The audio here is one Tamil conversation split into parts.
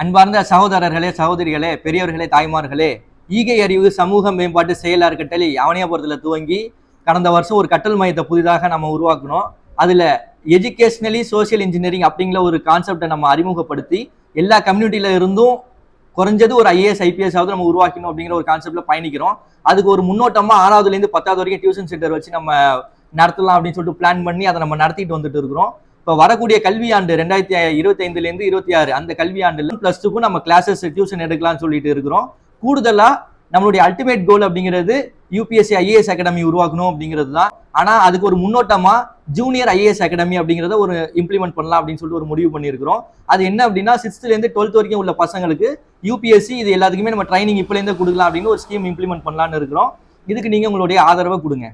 அன்பார்ந்த சகோதரர்களே, சகோதரிகளே, பெரியவர்களே, தாய்மார்களே, ஈகை அறிவு சமூக மேம்பாட்டு செயல் அறக்கட்டளை அவனியாபுரத்தில் துவங்கி கடந்த வருஷம் ஒரு கட்டல் மையத்தை புதிதாக நம்ம உருவாக்கணும். அதில் எஜுகேஷ்னலி சோசியல் இன்ஜினியரிங் அப்படிங்கிற ஒரு கான்செப்டை நம்ம அறிமுகப்படுத்தி எல்லா கம்யூனிட்டியில இருந்தும் குறைஞ்சது ஒரு ஐஏஎஸ் ஐபிஎஸ் ஆவது நம்ம உருவாக்கணும் அப்படிங்கிற ஒரு கான்செப்ட்ல பயணிக்கிறோம். அதுக்கு ஒரு முன்னோட்டமா 6வதுலேருந்து 10வது வரைக்கும் டியூஷன் சென்டர் வச்சு நம்ம நடத்தலாம் அப்படின்னு சொல்லிட்டு பிளான் பண்ணி அதை நம்ம நடத்திட்டு வந்துட்டு இருக்கிறோம். இப்போ வரக்கூடிய கல்வி ஆண்டு 2025லேருந்து 26 அந்த கல்வி ஆண்டுல +2க்கும் நம்ம கிளாஸஸ் டியூஷன் எடுக்கலாம்னு சொல்லிட்டு இருக்கிறோம். கூடுதலா நம்மளுடைய அல்டிமேட் கோல் அப்படிங்கிறது யூபிஎஸ்சி ஐஏஎஸ் அகாடமி உருவாக்கணும் அப்படிங்கிறது தான். ஆனா அதுக்கு ஒரு முன்னோட்டமா ஜூனியர் ஐஏஎஸ் அகாடமி அப்படிங்கிறத ஒரு இம்ப்ளிமெண்ட் பண்ணலாம் அப்படின்னு சொல்லிட்டு ஒரு முடிவு பண்ணியிருக்கிறோம். அது என்ன அப்படின்னா 6th-லேருந்து 12th வரைக்கும் உள்ள பசங்களுக்கு யூபிஎஸ்சி இது எல்லாத்துக்குமே நம்ம ட்ரைனிங் இப்போலேருந்து கொடுக்கலாம் அப்படின்னு ஒரு ஸ்கீம் இம்ப்ளிமெண்ட் பண்ணலான்னு இருக்கிறோம். இதுக்கு நீங்க உங்களுடைய ஆதரவை கொடுங்க.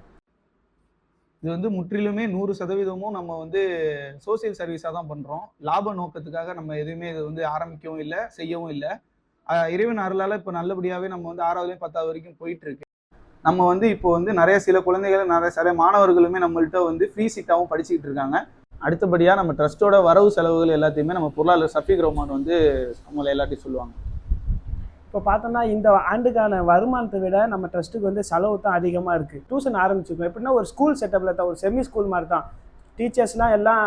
இது வந்து முற்றிலுமே 100% நம்ம வந்து சோசியல் சர்வீஸாக தான் பண்ணுறோம். லாப நோக்கத்துக்காக நம்ம எதுவுமே இது வந்து ஆரம்பிக்கவும் இல்லை, செய்யவும் இல்லை. இறைவன் அருளால் இப்போ நல்லபடியாகவே நம்ம வந்து 6வதுலேயும் 10வது வரைக்கும் போயிட்டு இருக்கு. நம்ம வந்து இப்போ வந்து நிறைய சில குழந்தைகள் சில மாணவர்களுமே நம்மள்கிட்ட வந்து ஃப்ரீ சீட்டாகவும் படிச்சுக்கிட்டு இருக்காங்க. அடுத்தபடியாக நம்ம ட்ரஸ்ட்டோட வரவு செலவுகள் எல்லாத்தையுமே நம்ம பொருளாளர் சஃபீக் ரஹ்மான் வந்து நம்மளை எல்லாத்தையும் சொல்லுவாங்க. இப்போ பார்த்தோம்னா இந்த ஆண்டுக்கான வருமானத்தை விட நம்ம ட்ரஸ்ட்டுக்கு வந்து செலவு தான் அதிகமாக இருக்குது. டியூஷன் ஆரம்பிச்சிருக்கோம். எப்படின்னா ஒரு ஸ்கூல் செட்டப்பில் தான், ஒரு செமி ஸ்கூல் மாதிரி தான். டீச்சர்ஸ்லாம் எல்லாம்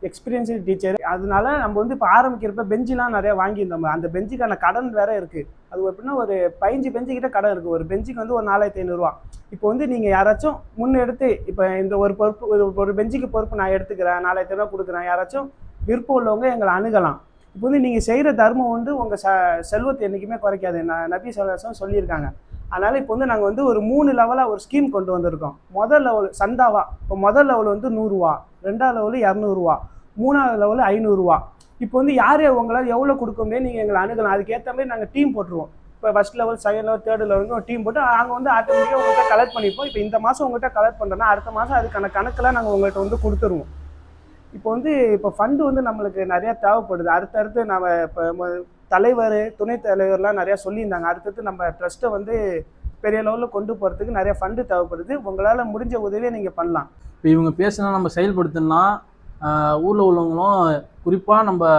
எக்ஸ்பீரியன்ஸ்டு டீச்சர். அதனால நம்ம வந்து இப்போ ஆரம்பிக்கிறப்ப பெஞ்செலாம் நிறையா வாங்கியிருந்தோம். அந்த பெஞ்சுக்கான கடன் வேற இருக்குது. அது எப்படின்னா ஒரு 15 பெஞ்சுக்கிட்ட கடன் இருக்குது. ஒரு பெஞ்சுக்கு வந்து ஒரு 4500 இப்போ வந்து நீங்கள் யாராச்சும் முன்னெடுத்து இப்போ இந்த ஒரு பொறுப்பு, ஒரு பெஞ்சுக்கு பொறுப்பு நான் எடுத்துக்கிறேன், 4500 கொடுக்குறேன், யாராச்சும் விருப்பம் உள்ளவங்க எங்களை அணுகலாம். இப்போ வந்து நீங்கள் செய்கிற தர்மம் வந்து உங்கள் செல்வத்தை என்றைக்குமே குறைக்காது. நபி ஸல்லல்லாஹு சொல்லியிருக்காங்க. அதனால் இப்போ வந்து நாங்கள் வந்து ஒரு 3 லெவலாக ஒரு ஸ்கீம் கொண்டு வந்திருக்கோம். முதல் லெவல் சந்தாவா. இப்போ முதல் லெவல் வந்து 100 ரூபா, 2வது லெவலு 200 ரூபா, 3வது லெவலு 500 ரூபா. இப்போ வந்து யார் உங்களால் எவ்வளோ கொடுக்க முடியும் நீங்கள் எங்களை அணுகலாம். அதுக்கேற்ற மாதிரி நாங்கள் டீம் போட்டுருவோம். இப்போ first level, second level, third லெவலுக்கு ஒரு டீம் போட்டு நாங்கள் வந்து ஆட்டோமேட்டிக்காக உங்கள்கிட்ட கலெக்ட் பண்ணிப்போம். இப்போ இந்த மாதம் உங்கள்கிட்ட கலெக்ட் பண்ணுறோன்னா அடுத்த மாதம் அதுக்கான கணக்கெல்லாம் நாங்கள் உங்கள்கிட்ட வந்து கொடுத்துருவோம். இப்போ ஃபண்டு வந்து நம்மளுக்கு நிறையா தேவைப்படுது. அடுத்தடுத்து நம்ம இப்போ தலைவர், துணைத் தலைவர்லாம் நிறையா சொல்லியிருந்தாங்க. அடுத்தடுத்து நம்ம ட்ரஸ்ட்டை வந்து பெரிய லெவலில் கொண்டு போகிறதுக்கு நிறைய ஃபண்டு தேவைப்படுது. உங்களால் முடிஞ்ச உதவியை நீங்கள் பண்ணலாம். இப்போ இவங்க பேசினா நம்ம செயல்படுத்தினா ஊரில் உள்ளவங்களும் குறிப்பாக நம்ம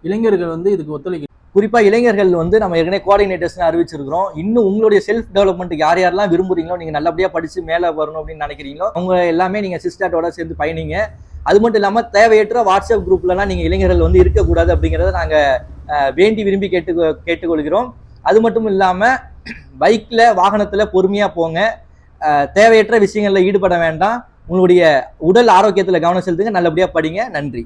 இளைஞர்கள் வந்து இதுக்கு ஒத்துழைக்க. குறிப்பாக இளைஞர்கள் வந்து நம்ம ஏற்கனவே கோஆர்டினேட்டர்ஸ் அறிவிச்சிருக்கிறோம். இன்னும் உங்களுடைய செல்ஃப் டெவலப்மெண்ட்டுக்கு யார் யாரெல்லாம் விரும்புறீங்களோ, நீங்கள் நல்லபடியாக படித்து மேலே வரணும் அப்படின்னு நினைக்கிறீங்களோ அவங்க எல்லாமே நீங்கள் சிஸ்டாட்டோட சேர்ந்து பயணிங்க. அது மட்டும் இல்லாமல் தேவையற்ற வாட்ஸ்அப் குரூப்லலாம் நீங்கள் இளைஞர்கள் வந்து இருக்கக்கூடாது அப்படிங்கிறத நாங்கள் வேண்டி விரும்பி கேட்டுக்கொள்கிறோம். அது மட்டும் இல்லாமல் பைக்கில், வாகனத்தில் பொறுமையாக போங்க. தேவையற்ற விஷயங்களில் ஈடுபட வேண்டாம். உங்களுடைய உடல் ஆரோக்கியத்தில் கவனம் செலுத்துங்க. நல்லபடியாக படிங்க. நன்றி.